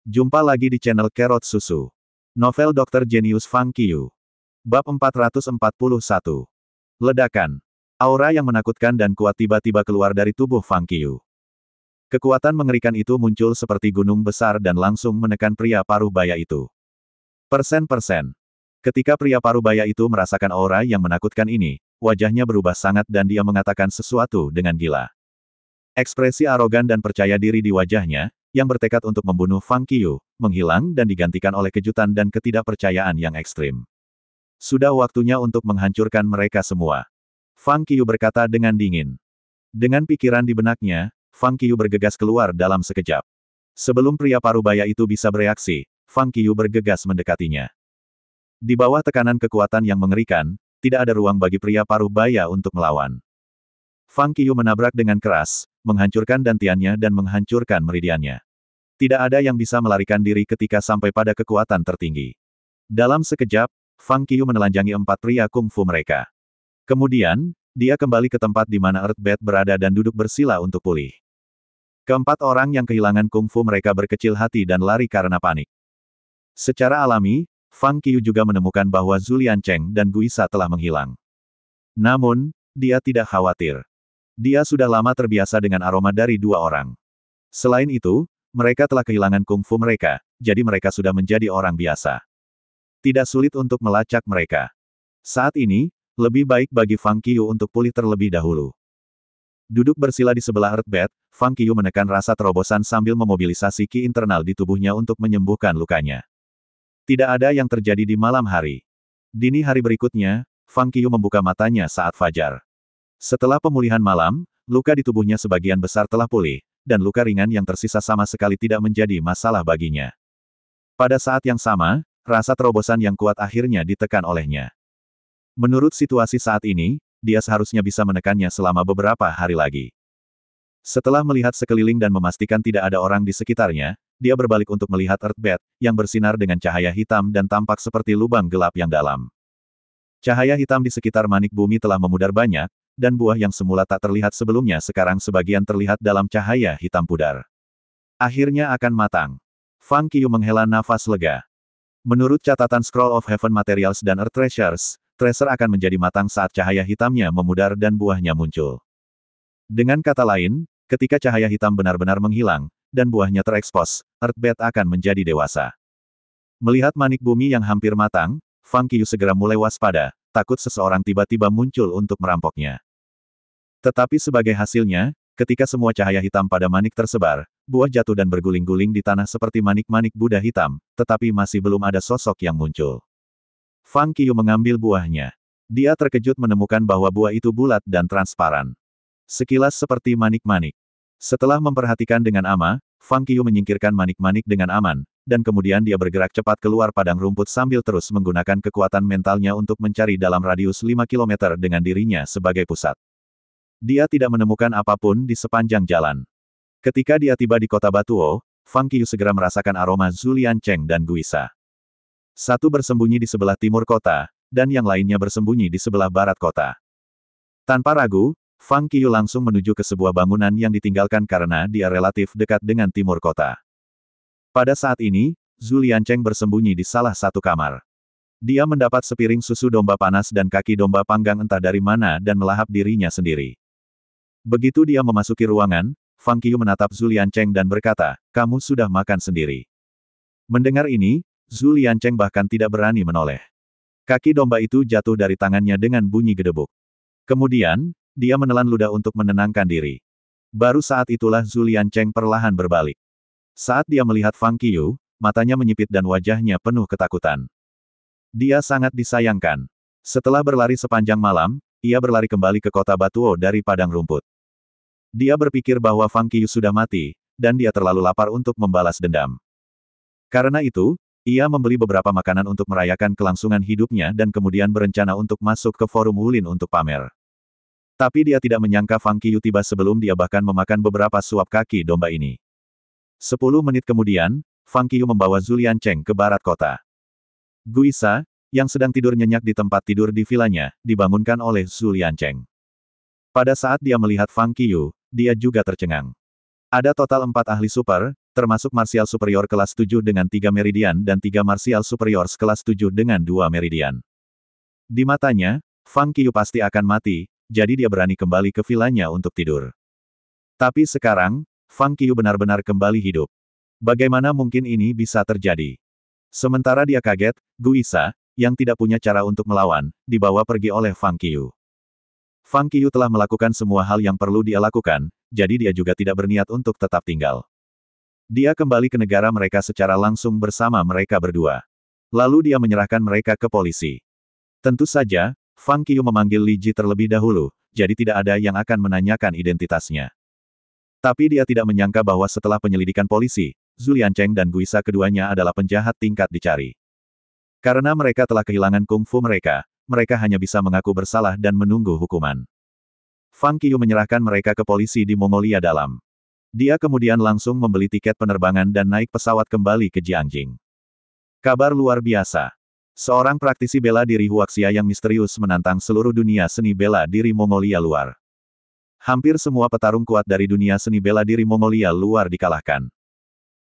Jumpa lagi di channel Kerot Susu. Novel Dr. Genius Fang Qiu. Bab 441. Ledakan. Aura yang menakutkan dan kuat tiba-tiba keluar dari tubuh Fang Qiu. Kekuatan mengerikan itu muncul seperti gunung besar dan langsung menekan pria paruh baya itu. Persen. Ketika pria paruh baya itu merasakan aura yang menakutkan ini, wajahnya berubah sangat dan dia mengatakan sesuatu dengan gila. Ekspresi arogan dan percaya diri di wajahnya, yang bertekad untuk membunuh Fang Qiu, menghilang dan digantikan oleh kejutan dan ketidakpercayaan yang ekstrim. Sudah waktunya untuk menghancurkan mereka semua. Fang Qiu berkata dengan dingin. Dengan pikiran di benaknya, Fang Qiu bergegas keluar dalam sekejap. Sebelum pria parubaya itu bisa bereaksi, Fang Qiu bergegas mendekatinya. Di bawah tekanan kekuatan yang mengerikan, tidak ada ruang bagi pria parubaya untuk melawan. Fang Qiu menabrak dengan keras, menghancurkan dantiannya dan menghancurkan meridiannya. Tidak ada yang bisa melarikan diri ketika sampai pada kekuatan tertinggi. Dalam sekejap, Fang Qiu menelanjangi 4 pria kungfu mereka. Kemudian, dia kembali ke tempat di mana Earthbed berada dan duduk bersila untuk pulih. Keempat orang yang kehilangan kungfu mereka berkecil hati dan lari karena panik. Secara alami, Fang Qiu juga menemukan bahwa Zulian Cheng dan Guisa telah menghilang. Namun, dia tidak khawatir. Dia sudah lama terbiasa dengan aroma dari 2 orang. Selain itu, mereka telah kehilangan kungfu mereka, jadi mereka sudah menjadi orang biasa. Tidak sulit untuk melacak mereka. Saat ini, lebih baik bagi Fang Qiu untuk pulih terlebih dahulu. Duduk bersila di sebelah Earthbed, Fang Qiu menekan rasa terobosan sambil memobilisasi ki internal di tubuhnya untuk menyembuhkan lukanya. Tidak ada yang terjadi di malam hari. Dini hari berikutnya, Fang Qiu membuka matanya saat fajar. Setelah pemulihan malam, luka di tubuhnya sebagian besar telah pulih, dan luka ringan yang tersisa sama sekali tidak menjadi masalah baginya. Pada saat yang sama, rasa terobosan yang kuat akhirnya ditekan olehnya. Menurut situasi saat ini, dia seharusnya bisa menekannya selama beberapa hari lagi. Setelah melihat sekeliling dan memastikan tidak ada orang di sekitarnya, dia berbalik untuk melihat Earthbed, yang bersinar dengan cahaya hitam dan tampak seperti lubang gelap yang dalam. Cahaya hitam di sekitar manik bumi telah memudar banyak, dan buah yang semula tak terlihat sebelumnya sekarang sebagian terlihat dalam cahaya hitam pudar. Akhirnya akan matang. Fang Qiu menghela nafas lega. Menurut catatan Scroll of Heaven Materials dan Earth Treasures, Tracer akan menjadi matang saat cahaya hitamnya memudar dan buahnya muncul. Dengan kata lain, ketika cahaya hitam benar-benar menghilang, dan buahnya terekspos, Earthbed akan menjadi dewasa. Melihat manik bumi yang hampir matang, Fang Qiu segera mulai waspada, takut seseorang tiba-tiba muncul untuk merampoknya. Tetapi sebagai hasilnya, ketika semua cahaya hitam pada manik tersebar, buah jatuh dan berguling-guling di tanah seperti manik-manik Buddha hitam, tetapi masih belum ada sosok yang muncul. Fang Qiu mengambil buahnya. Dia terkejut menemukan bahwa buah itu bulat dan transparan. Sekilas seperti manik-manik. Setelah memperhatikan dengan ama, Fang Qiu menyingkirkan manik-manik dengan aman, dan kemudian dia bergerak cepat keluar padang rumput sambil terus menggunakan kekuatan mentalnya untuk mencari dalam radius 5 km dengan dirinya sebagai pusat. Dia tidak menemukan apapun di sepanjang jalan. Ketika dia tiba di kota Batuo, Fang Qiu segera merasakan aroma Zulian Cheng dan Guisa. Satu bersembunyi di sebelah timur kota, dan yang lainnya bersembunyi di sebelah barat kota. Tanpa ragu, Fang Qiu langsung menuju ke sebuah bangunan yang ditinggalkan karena dia relatif dekat dengan timur kota. Pada saat ini, Zulian Cheng bersembunyi di salah satu kamar. Dia mendapat sepiring susu domba panas dan kaki domba panggang entah dari mana dan melahap dirinya sendiri. Begitu dia memasuki ruangan, Fang Qiu menatap Zulian Cheng dan berkata, "Kamu sudah makan sendiri." Mendengar ini, Zulian Cheng bahkan tidak berani menoleh. Kaki domba itu jatuh dari tangannya dengan bunyi gedebuk. Kemudian, dia menelan ludah untuk menenangkan diri. Baru saat itulah Zulian Cheng perlahan berbalik. Saat dia melihat Fang Qiu, matanya menyipit dan wajahnya penuh ketakutan. Dia sangat disayangkan. Setelah berlari sepanjang malam, ia berlari kembali ke kota Batuo dari padang rumput. Dia berpikir bahwa Fang Qiu sudah mati, dan dia terlalu lapar untuk membalas dendam. Karena itu, ia membeli beberapa makanan untuk merayakan kelangsungan hidupnya dan kemudian berencana untuk masuk ke forum Wulin untuk pamer. Tapi dia tidak menyangka Fang Qiu tiba sebelum dia bahkan memakan beberapa suap kaki domba ini. 10 menit kemudian, Fang Qiu membawa Zulian Cheng ke barat kota. Guisa, yang sedang tidur nyenyak di tempat tidur di vilanya, dibangunkan oleh Zulian Cheng. Pada saat dia melihat Fang Qiu, dia juga tercengang. Ada total 4 ahli super, termasuk martial superior kelas 7 dengan 3 meridian dan 3 martial superior kelas 7 dengan 2 meridian. Di matanya, Fang Qiu pasti akan mati, jadi dia berani kembali ke vilanya untuk tidur. Tapi sekarang, Fang Qiu benar-benar kembali hidup. Bagaimana mungkin ini bisa terjadi? Sementara dia kaget, Guisa, yang tidak punya cara untuk melawan, dibawa pergi oleh Fang Qiu. Fang Qiu telah melakukan semua hal yang perlu dia lakukan, jadi dia juga tidak berniat untuk tetap tinggal. Dia kembali ke negara mereka secara langsung bersama mereka berdua. Lalu dia menyerahkan mereka ke polisi. Tentu saja, Fang Qiu memanggil Li Ji terlebih dahulu, jadi tidak ada yang akan menanyakan identitasnya. Tapi dia tidak menyangka bahwa setelah penyelidikan polisi, Zhu Liancheng dan Guisa keduanya adalah penjahat tingkat dicari. Karena mereka telah kehilangan kungfu mereka hanya bisa mengaku bersalah dan menunggu hukuman. Fang Qiu menyerahkan mereka ke polisi di Mongolia Dalam. Dia kemudian langsung membeli tiket penerbangan dan naik pesawat kembali ke Jiangjing. Kabar luar biasa. Seorang praktisi bela diri Huaxia yang misterius menantang seluruh dunia seni bela diri Mongolia luar. Hampir semua petarung kuat dari dunia seni bela diri Mongolia luar dikalahkan.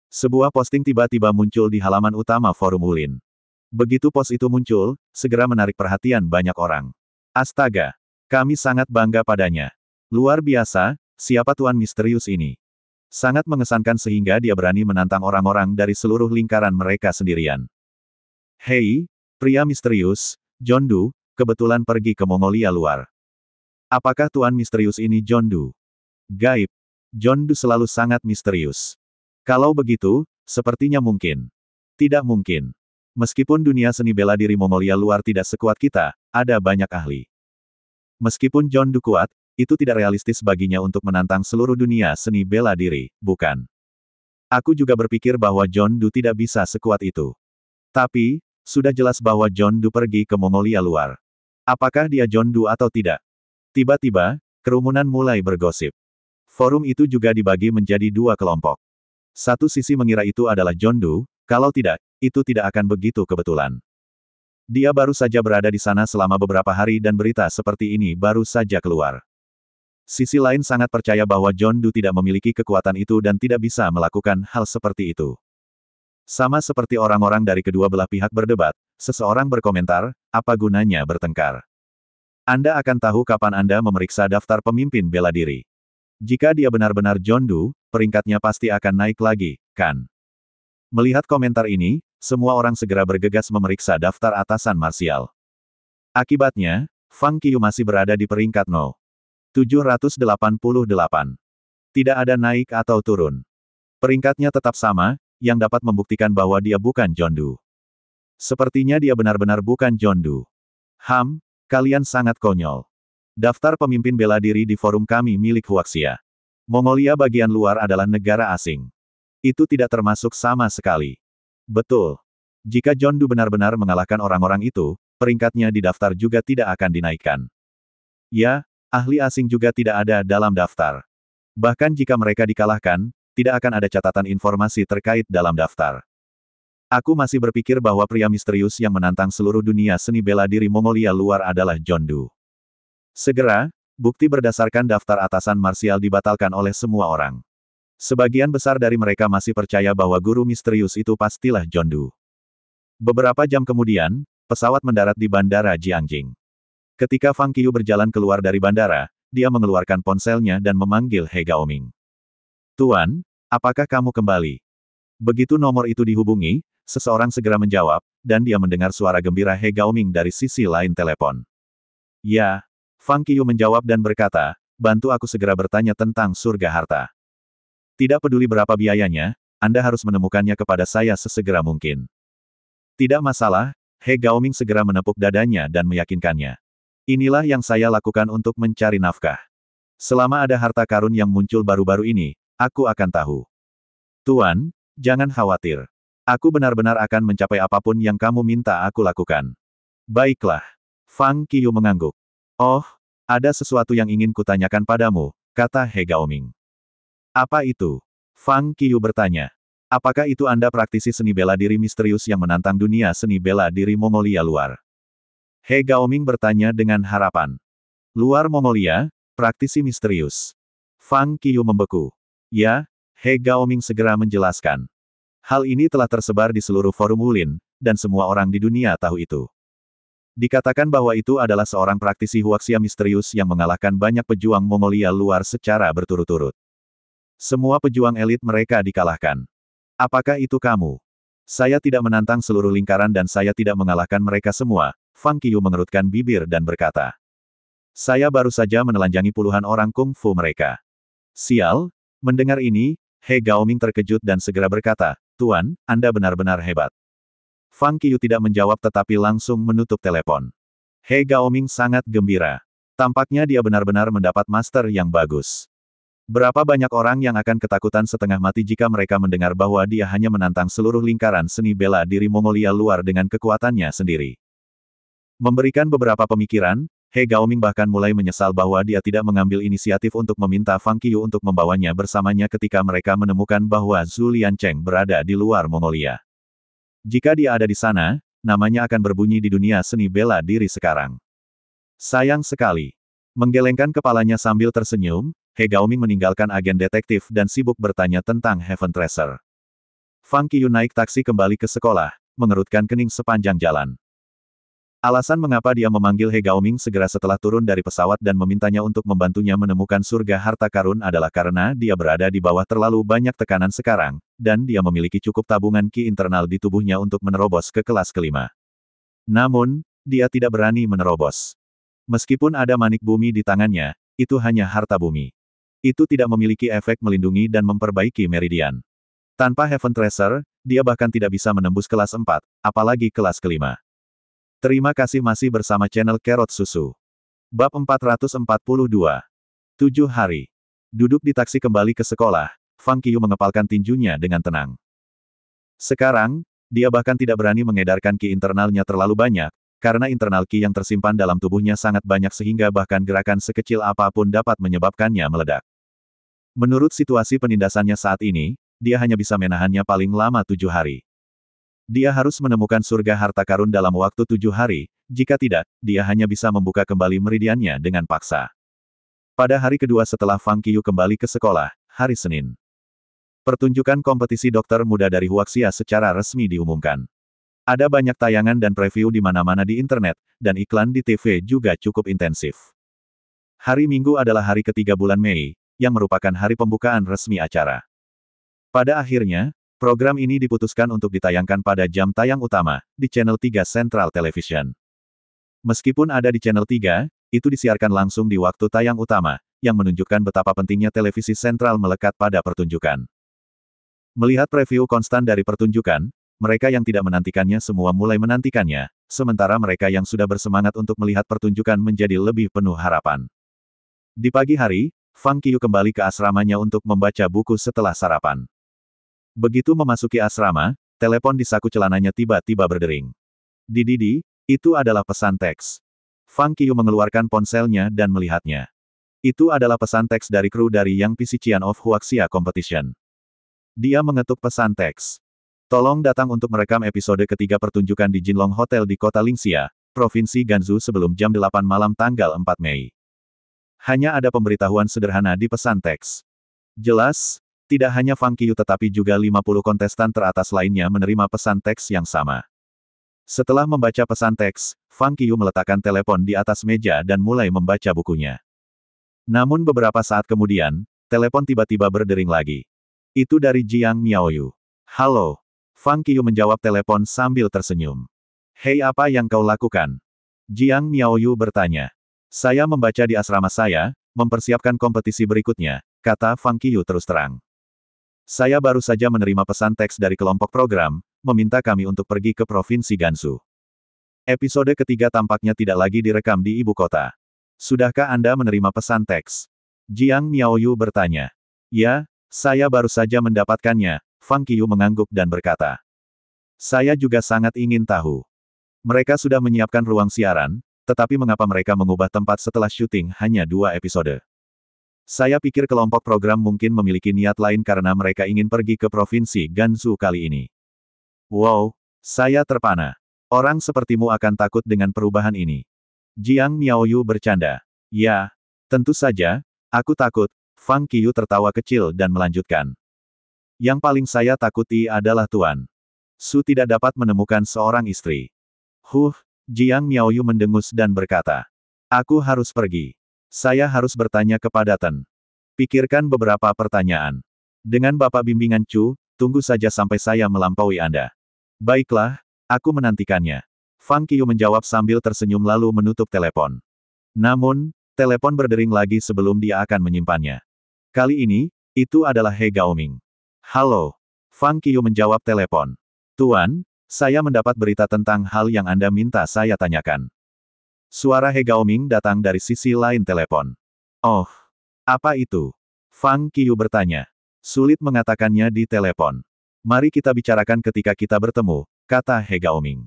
Sebuah posting tiba-tiba muncul di halaman utama forum Ulin. Begitu pos itu muncul, segera menarik perhatian banyak orang. Astaga! Kami sangat bangga padanya. Luar biasa, siapa tuan misterius ini? Sangat mengesankan sehingga dia berani menantang orang-orang dari seluruh lingkaran mereka sendirian. Hei, pria misterius, John Du, kebetulan pergi ke Mongolia luar. Apakah tuan misterius ini John Du? Gaib. John Du selalu sangat misterius. Kalau begitu, sepertinya mungkin. Tidak mungkin. Meskipun dunia seni bela diri Mongolia luar tidak sekuat kita, ada banyak ahli. Meskipun John Du kuat, itu tidak realistis baginya untuk menantang seluruh dunia seni bela diri, bukan? Aku juga berpikir bahwa John Du tidak bisa sekuat itu. Tapi, sudah jelas bahwa John Du pergi ke Mongolia luar. Apakah dia John Du atau tidak? Tiba-tiba, kerumunan mulai bergosip. Forum itu juga dibagi menjadi dua kelompok. Satu sisi mengira itu adalah John Du, kalau tidak, itu tidak akan begitu kebetulan. Dia baru saja berada di sana selama beberapa hari dan berita seperti ini baru saja keluar. Sisi lain sangat percaya bahwa John Du tidak memiliki kekuatan itu dan tidak bisa melakukan hal seperti itu. Sama seperti orang-orang dari kedua belah pihak berdebat, seseorang berkomentar, apa gunanya bertengkar? Anda akan tahu kapan Anda memeriksa daftar pemimpin bela diri. Jika dia benar-benar John Du, peringkatnya pasti akan naik lagi, kan? Melihat komentar ini, semua orang segera bergegas memeriksa daftar atasan marsial. Akibatnya, Fang Qiu masih berada di peringkat No. 788. Tidak ada naik atau turun. Peringkatnya tetap sama, yang dapat membuktikan bahwa dia bukan John Du. Sepertinya dia benar-benar bukan John Du. Kalian sangat konyol. Daftar pemimpin bela diri di forum kami milik Huaxia. Mongolia bagian luar adalah negara asing. Itu tidak termasuk sama sekali. Betul. Jika John Du benar-benar mengalahkan orang-orang itu, peringkatnya di daftar juga tidak akan dinaikkan. Ya, ahli asing juga tidak ada dalam daftar. Bahkan jika mereka dikalahkan, tidak akan ada catatan informasi terkait dalam daftar. Aku masih berpikir bahwa pria misterius yang menantang seluruh dunia seni bela diri Mongolia luar adalah John Du. Segera, bukti berdasarkan daftar atasan marsial dibatalkan oleh semua orang. Sebagian besar dari mereka masih percaya bahwa guru misterius itu pastilah John Du. Beberapa jam kemudian, pesawat mendarat di bandara Jiangjing. Ketika Fang Qiu berjalan keluar dari bandara, dia mengeluarkan ponselnya dan memanggil He Gaoming. Tuan, apakah kamu kembali? Begitu nomor itu dihubungi, seseorang segera menjawab, dan dia mendengar suara gembira He Gaoming dari sisi lain telepon. Ya, Fang Qiu menjawab dan berkata, bantu aku segera bertanya tentang surga harta. Tidak peduli berapa biayanya, Anda harus menemukannya kepada saya sesegera mungkin. Tidak masalah, He Gaoming segera menepuk dadanya dan meyakinkannya. Inilah yang saya lakukan untuk mencari nafkah. Selama ada harta karun yang muncul baru-baru ini, aku akan tahu. Tuan, jangan khawatir. Aku benar-benar akan mencapai apapun yang kamu minta aku lakukan. Baiklah. Fang Qiu mengangguk. Oh, ada sesuatu yang ingin kutanyakan padamu, kata He Gaoming. Apa itu? Fang Qiu bertanya. Apakah itu Anda praktisi seni bela diri misterius yang menantang dunia seni bela diri Mongolia luar? He Gaoming bertanya dengan harapan. Luar Mongolia, praktisi misterius. Fang Qiu membeku. Ya, He Gaoming segera menjelaskan. Hal ini telah tersebar di seluruh forum Wulin, dan semua orang di dunia tahu itu. Dikatakan bahwa itu adalah seorang praktisi Huaxia misterius yang mengalahkan banyak pejuang Mongolia luar secara berturut-turut. Semua pejuang elit mereka dikalahkan. Apakah itu kamu? Saya tidak menantang seluruh lingkaran dan saya tidak mengalahkan mereka semua. Fang Qiyu mengerutkan bibir dan berkata. Saya baru saja menelanjangi puluhan orang kungfu mereka. Sial, mendengar ini, He Gaoming terkejut dan segera berkata, Tuan, Anda benar-benar hebat. Fang Qiyu tidak menjawab tetapi langsung menutup telepon. He Gaoming sangat gembira. Tampaknya dia benar-benar mendapat master yang bagus. Berapa banyak orang yang akan ketakutan setengah mati jika mereka mendengar bahwa dia hanya menantang seluruh lingkaran seni bela diri Mongolia luar dengan kekuatannya sendiri. Memberikan beberapa pemikiran, He Gaoming bahkan mulai menyesal bahwa dia tidak mengambil inisiatif untuk meminta Fang Qiyu untuk membawanya bersamanya ketika mereka menemukan bahwa Zhu Liancheng berada di luar Mongolia. Jika dia ada di sana, namanya akan berbunyi di dunia seni bela diri sekarang. Sayang sekali. Menggelengkan kepalanya sambil tersenyum, He Gaoming meninggalkan agen detektif dan sibuk bertanya tentang Heaven Tracer. Fang Qiyu naik taksi kembali ke sekolah, mengerutkan kening sepanjang jalan. Alasan mengapa dia memanggil He Gaoming segera setelah turun dari pesawat dan memintanya untuk membantunya menemukan surga harta karun adalah karena dia berada di bawah terlalu banyak tekanan sekarang, dan dia memiliki cukup tabungan ki internal di tubuhnya untuk menerobos ke kelas kelima. Namun, dia tidak berani menerobos. Meskipun ada manik bumi di tangannya, itu hanya harta bumi. Itu tidak memiliki efek melindungi dan memperbaiki meridian. Tanpa Heaven Tracer, dia bahkan tidak bisa menembus kelas 4, apalagi kelas kelima. Terima kasih masih bersama channel Carrot Susu. Bab 442. 7 hari. Duduk di taksi kembali ke sekolah, Fang Qiyu mengepalkan tinjunya dengan tenang. Sekarang, dia bahkan tidak berani mengedarkan ki internalnya terlalu banyak, karena internal ki yang tersimpan dalam tubuhnya sangat banyak sehingga bahkan gerakan sekecil apapun dapat menyebabkannya meledak. Menurut situasi penindasannya saat ini, dia hanya bisa menahannya paling lama 7 hari. Dia harus menemukan surga harta karun dalam waktu 7 hari, jika tidak, dia hanya bisa membuka kembali meridiannya dengan paksa. Pada hari kedua setelah Fang Qiyu kembali ke sekolah, hari Senin. Pertunjukan kompetisi dokter muda dari Huaxia secara resmi diumumkan. Ada banyak tayangan dan preview di mana-mana di internet, dan iklan di TV juga cukup intensif. Hari Minggu adalah hari ketiga bulan Mei, yang merupakan hari pembukaan resmi acara. Pada akhirnya, program ini diputuskan untuk ditayangkan pada jam tayang utama, di Channel 3 Central Television. Meskipun ada di Channel 3, itu disiarkan langsung di waktu tayang utama, yang menunjukkan betapa pentingnya televisi sentral melekat pada pertunjukan. Melihat preview konstan dari pertunjukan, mereka yang tidak menantikannya semua mulai menantikannya, sementara mereka yang sudah bersemangat untuk melihat pertunjukan menjadi lebih penuh harapan. Di pagi hari, Fang Qiyu kembali ke asramanya untuk membaca buku setelah sarapan. Begitu memasuki asrama, telepon di saku celananya tiba-tiba berdering. Didi, itu adalah pesan teks. Fang Qiyu mengeluarkan ponselnya dan melihatnya. Itu adalah pesan teks dari kru dari Yang Physician of Huaxia Competition. Dia mengetuk pesan teks. Tolong datang untuk merekam episode ketiga pertunjukan di Jinlong Hotel di kota Lingxia, Provinsi Gansu sebelum jam 8 malam tanggal 4 Mei. Hanya ada pemberitahuan sederhana di pesan teks. Jelas, tidak hanya Fang Qiyu tetapi juga 50 kontestan teratas lainnya menerima pesan teks yang sama. Setelah membaca pesan teks, Fang Qiyu meletakkan telepon di atas meja dan mulai membaca bukunya. Namun beberapa saat kemudian, telepon tiba-tiba berdering lagi. Itu dari Jiang Miaoyu. Halo. Fang Qiyu menjawab telepon sambil tersenyum. Hei, apa yang kau lakukan? Jiang Miaoyu bertanya. Saya membaca di asrama saya, mempersiapkan kompetisi berikutnya, kata Fang Qiyu terus terang. Saya baru saja menerima pesan teks dari kelompok program, meminta kami untuk pergi ke Provinsi Gansu. Episode ketiga tampaknya tidak lagi direkam di ibu kota. Sudahkah Anda menerima pesan teks? Jiang Miaoyu bertanya. Ya, saya baru saja mendapatkannya, Fang Qiyu mengangguk dan berkata. Saya juga sangat ingin tahu. Mereka sudah menyiapkan ruang siaran, tetapi mengapa mereka mengubah tempat setelah syuting hanya 2 episode? Saya pikir kelompok program mungkin memiliki niat lain karena mereka ingin pergi ke Provinsi Gansu kali ini. Wow, saya terpana. Orang sepertimu akan takut dengan perubahan ini. Jiang Miaoyu bercanda. Ya, tentu saja, aku takut. Fang Qiyu tertawa kecil dan melanjutkan. Yang paling saya takuti adalah Tuan Su tidak dapat menemukan seorang istri. Jiang Miaoyu mendengus dan berkata. Aku harus pergi. Saya harus bertanya kepada Ten. Pikirkan beberapa pertanyaan. Dengan Bapak bimbingan Chu, tunggu saja sampai saya melampaui Anda. Baiklah, aku menantikannya. Fang Qiu menjawab sambil tersenyum lalu menutup telepon. Namun, telepon berdering lagi sebelum dia akan menyimpannya. Kali ini, itu adalah He Gaoming. Halo. Fang Qiu menjawab telepon. Tuan, saya mendapat berita tentang hal yang Anda minta saya tanyakan. Suara He Gaoming datang dari sisi lain telepon. Oh, apa itu? Fang Qiu bertanya. Sulit mengatakannya di telepon. Mari kita bicarakan ketika kita bertemu, kata He Gaoming.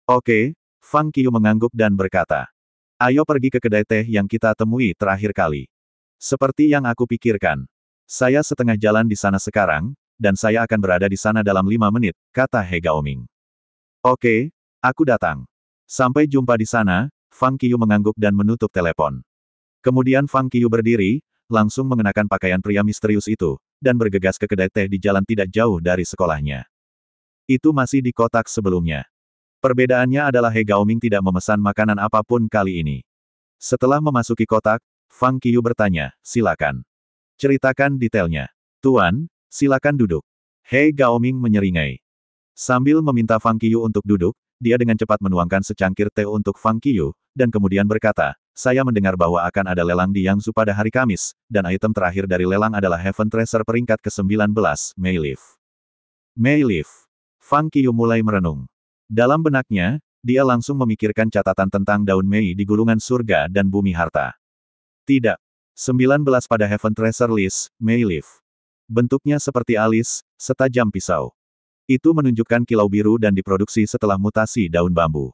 Oke, Fang Qiu mengangguk dan berkata. Ayo pergi ke kedai teh yang kita temui terakhir kali. Seperti yang aku pikirkan. Saya setengah jalan di sana sekarang, dan saya akan berada di sana dalam 5 menit, kata He Gaoming. Oke, aku datang. Sampai jumpa di sana, Fang Qiu mengangguk dan menutup telepon. Kemudian Fang Qiu berdiri, langsung mengenakan pakaian pria misterius itu, dan bergegas ke kedai teh di jalan tidak jauh dari sekolahnya. Itu masih di kotak sebelumnya. Perbedaannya adalah He Gaoming tidak memesan makanan apapun kali ini. Setelah memasuki kotak, Fang Qiu bertanya, silakan. Ceritakan detailnya. Tuan, silakan duduk. He Gaoming menyeringai. Sambil meminta Fang Qiu untuk duduk, dia dengan cepat menuangkan secangkir teh untuk Fang Qiu, dan kemudian berkata, saya mendengar bahwa akan ada lelang di Yangzhou pada hari Kamis, dan item terakhir dari lelang adalah Heaven Treasure peringkat ke-19, Mei Leaf. Mei Leaf. Fang Qiu mulai merenung. Dalam benaknya, dia langsung memikirkan catatan tentang daun Mei di gulungan surga dan bumi harta. Tidak. 19 pada Heaven Treasure List, Mei Leaf. Bentuknya seperti alis, setajam pisau. Itu menunjukkan kilau biru dan diproduksi setelah mutasi daun bambu.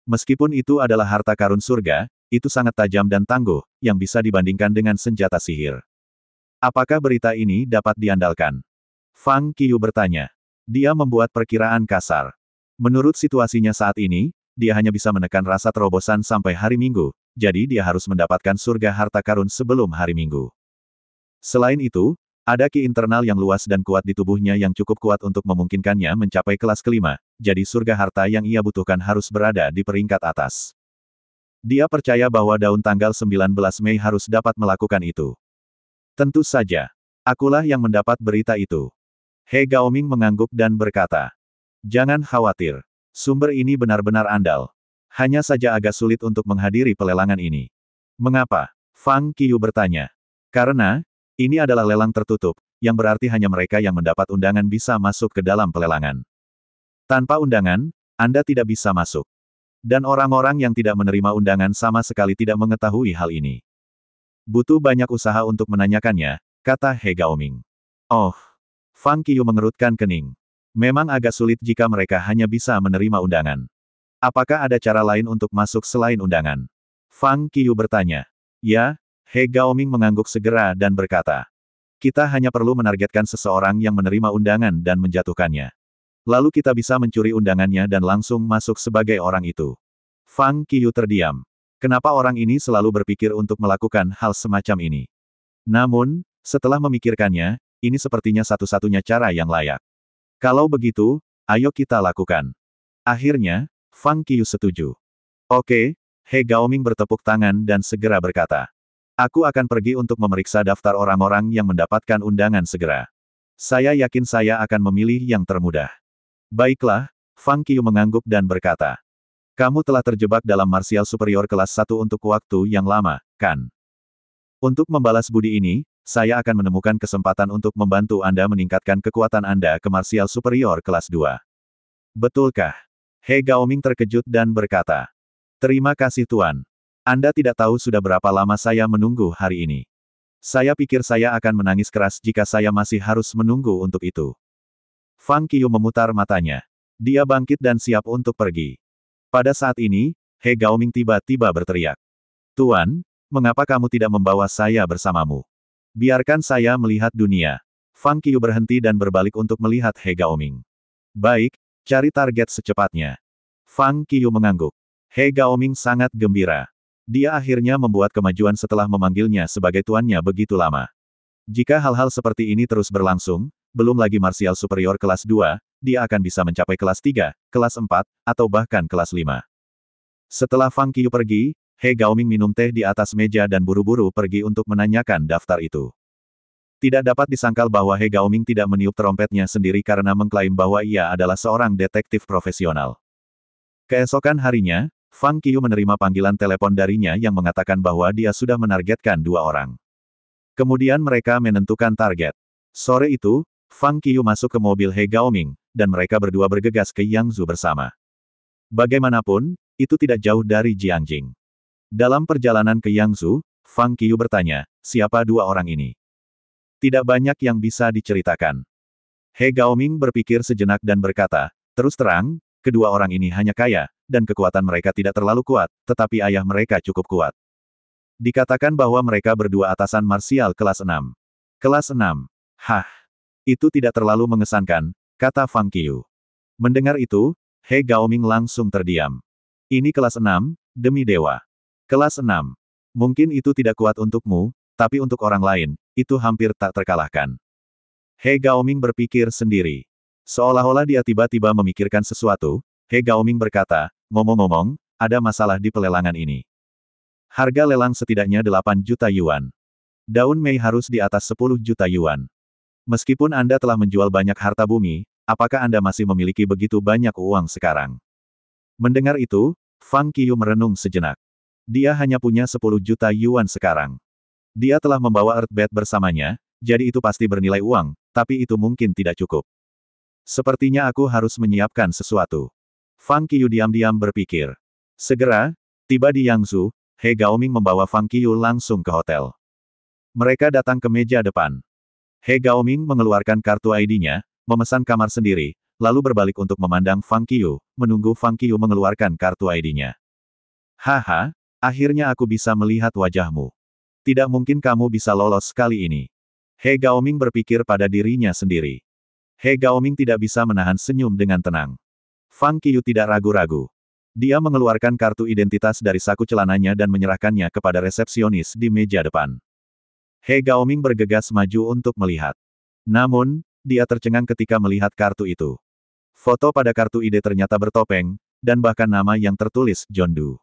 Meskipun itu adalah harta karun surga, itu sangat tajam dan tangguh, yang bisa dibandingkan dengan senjata sihir. Apakah berita ini dapat diandalkan? Fang Qiu bertanya. Dia membuat perkiraan kasar. Menurut situasinya saat ini, dia hanya bisa menekan rasa terobosan sampai hari Minggu, jadi dia harus mendapatkan surga harta karun sebelum hari Minggu. Selain itu, ada ki internal yang luas dan kuat di tubuhnya yang cukup kuat untuk memungkinkannya mencapai kelas kelima, jadi surga harta yang ia butuhkan harus berada di peringkat atas. Dia percaya bahwa daun tanggal 19 Mei harus dapat melakukan itu. Tentu saja. Akulah yang mendapat berita itu. He Gaoming mengangguk dan berkata. Jangan khawatir. Sumber ini benar-benar andal. Hanya saja agak sulit untuk menghadiri pelelangan ini. Mengapa? Fang Qiu bertanya. Karena, ini adalah lelang tertutup, yang berarti hanya mereka yang mendapat undangan bisa masuk ke dalam pelelangan. Tanpa undangan, Anda tidak bisa masuk. Dan orang-orang yang tidak menerima undangan sama sekali tidak mengetahui hal ini. Butuh banyak usaha untuk menanyakannya, kata He Gaoming. Oh. Fang Qiu mengerutkan kening. Memang agak sulit jika mereka hanya bisa menerima undangan. Apakah ada cara lain untuk masuk selain undangan? Fang Qiu bertanya. Ya. He Gaoming mengangguk segera dan berkata. Kita hanya perlu menargetkan seseorang yang menerima undangan dan menjatuhkannya. Lalu kita bisa mencuri undangannya dan langsung masuk sebagai orang itu. Fang Qiu terdiam. Kenapa orang ini selalu berpikir untuk melakukan hal semacam ini? Namun, setelah memikirkannya, ini sepertinya satu-satunya cara yang layak. Kalau begitu, ayo kita lakukan. Akhirnya, Fang Qiu setuju. Oke, He Gaoming bertepuk tangan dan segera berkata. Aku akan pergi untuk memeriksa daftar orang-orang yang mendapatkan undangan segera. Saya yakin saya akan memilih yang termudah. Baiklah, Fang Qiu mengangguk dan berkata. Kamu telah terjebak dalam martial superior kelas 1 untuk waktu yang lama, kan? Untuk membalas budi ini, saya akan menemukan kesempatan untuk membantu Anda meningkatkan kekuatan Anda ke martial superior kelas 2. Betulkah? He Gaoming terkejut dan berkata. Terima kasih Tuan. Anda tidak tahu sudah berapa lama saya menunggu hari ini. Saya pikir saya akan menangis keras jika saya masih harus menunggu untuk itu. Fang Qiu memutar matanya. Dia bangkit dan siap untuk pergi. Pada saat ini, He Gaoming tiba-tiba berteriak. Tuan, mengapa kamu tidak membawa saya bersamamu? Biarkan saya melihat dunia. Fang Qiu berhenti dan berbalik untuk melihat He Gaoming. Baik, cari target secepatnya. Fang Qiu mengangguk. He Gaoming sangat gembira. Dia akhirnya membuat kemajuan setelah memanggilnya sebagai tuannya begitu lama. Jika hal-hal seperti ini terus berlangsung, belum lagi martial superior kelas 2, dia akan bisa mencapai kelas 3, kelas 4, atau bahkan kelas 5. Setelah Fang Qiu pergi, He Gaoming minum teh di atas meja dan buru-buru pergi untuk menanyakan daftar itu. Tidak dapat disangkal bahwa He Gaoming tidak meniup trompetnya sendiri karena mengklaim bahwa ia adalah seorang detektif profesional. Keesokan harinya, Fang Qiu menerima panggilan telepon darinya yang mengatakan bahwa dia sudah menargetkan 2 orang. Kemudian mereka menentukan target. Sore itu, Fang Qiu masuk ke mobil He Gaoming, dan mereka berdua bergegas ke Yangzhou bersama. Bagaimanapun, itu tidak jauh dari Jiangjing. Dalam perjalanan ke Yangzhou, Fang Qiu bertanya, siapa 2 orang ini? Tidak banyak yang bisa diceritakan. He Gaoming berpikir sejenak dan berkata, terus terang, kedua orang ini hanya kaya, dan kekuatan mereka tidak terlalu kuat, tetapi ayah mereka cukup kuat. Dikatakan bahwa mereka berdua atasan marsial kelas 6. Kelas 6. Hah. Itu tidak terlalu mengesankan, kata Fang Qiu. Mendengar itu, He Gaoming langsung terdiam. Ini kelas 6, demi dewa. Kelas 6. Mungkin itu tidak kuat untukmu, tapi untuk orang lain, itu hampir tak terkalahkan. He Gaoming berpikir sendiri. Seolah-olah dia tiba-tiba memikirkan sesuatu, He Gaoming berkata, ngomong-ngomong, ada masalah di pelelangan ini. Harga lelang setidaknya 8 juta yuan. Daun Mei harus di atas 10 juta yuan. Meskipun Anda telah menjual banyak harta bumi, apakah Anda masih memiliki begitu banyak uang sekarang? Mendengar itu, Fang Qiu merenung sejenak. Dia hanya punya 10 juta yuan sekarang. Dia telah membawa Earthbed bersamanya, jadi itu pasti bernilai uang, tapi itu mungkin tidak cukup. Sepertinya aku harus menyiapkan sesuatu. Fang Qiu diam-diam berpikir. Segera, tiba di Yangzhou, He Gaoming membawa Fang Qiu langsung ke hotel. Mereka datang ke meja depan. He Gaoming mengeluarkan kartu ID-nya, memesan kamar sendiri, lalu berbalik untuk memandang Fang Qiu, menunggu Fang Qiu mengeluarkan kartu ID-nya. Haha, akhirnya aku bisa melihat wajahmu. Tidak mungkin kamu bisa lolos kali ini. He Gaoming berpikir pada dirinya sendiri. He Gaoming tidak bisa menahan senyum dengan tenang. Fang Qiu tidak ragu-ragu. Dia mengeluarkan kartu identitas dari saku celananya dan menyerahkannya kepada resepsionis di meja depan. He Gaoming bergegas maju untuk melihat. Namun, dia tercengang ketika melihat kartu itu. Foto pada kartu ID ternyata bertopeng, dan bahkan nama yang tertulis John Doe.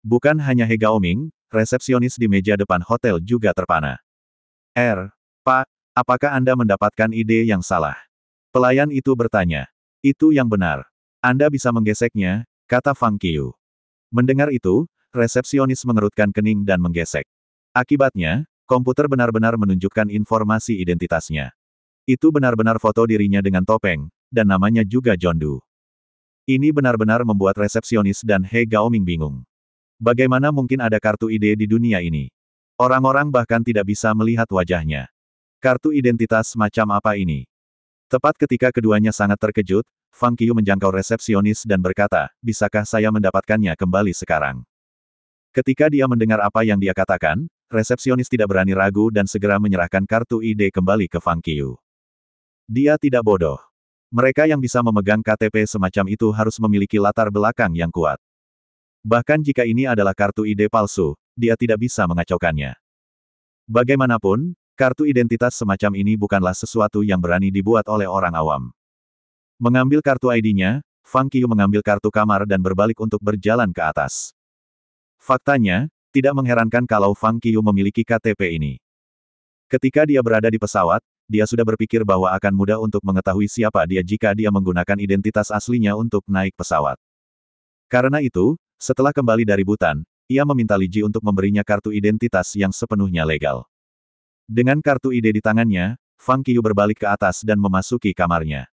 Bukan hanya He Gaoming, resepsionis di meja depan hotel juga terpana. Pak, apakah Anda mendapatkan ide yang salah? Pelayan itu bertanya. Itu yang benar. Anda bisa menggeseknya, kata Fang Qiu. Mendengar itu, resepsionis mengerutkan kening dan menggesek. Akibatnya, komputer benar-benar menunjukkan informasi identitasnya. Itu benar-benar foto dirinya dengan topeng, dan namanya juga John Doe. Ini benar-benar membuat resepsionis dan He Gaoming bingung. Bagaimana mungkin ada kartu ID di dunia ini? Orang-orang bahkan tidak bisa melihat wajahnya. Kartu identitas macam apa ini? Tepat ketika keduanya sangat terkejut, Fang Qiu menjangkau resepsionis dan berkata, bisakah saya mendapatkannya kembali sekarang? Ketika dia mendengar apa yang dia katakan, resepsionis tidak berani ragu dan segera menyerahkan kartu ID kembali ke Fang Qiu. Dia tidak bodoh. Mereka yang bisa memegang KTP semacam itu harus memiliki latar belakang yang kuat. Bahkan jika ini adalah kartu ID palsu, dia tidak bisa mengacaukannya. Bagaimanapun, kartu identitas semacam ini bukanlah sesuatu yang berani dibuat oleh orang awam. Mengambil kartu ID-nya, Fang Qiu mengambil kartu kamar dan berbalik untuk berjalan ke atas. Faktanya, tidak mengherankan kalau Fang Qiu memiliki KTP ini. Ketika dia berada di pesawat, dia sudah berpikir bahwa akan mudah untuk mengetahui siapa dia jika dia menggunakan identitas aslinya untuk naik pesawat. Karena itu, setelah kembali dari Butan, ia meminta Li Ji untuk memberinya kartu identitas yang sepenuhnya legal. Dengan kartu ID di tangannya, Fang Qiu berbalik ke atas dan memasuki kamarnya.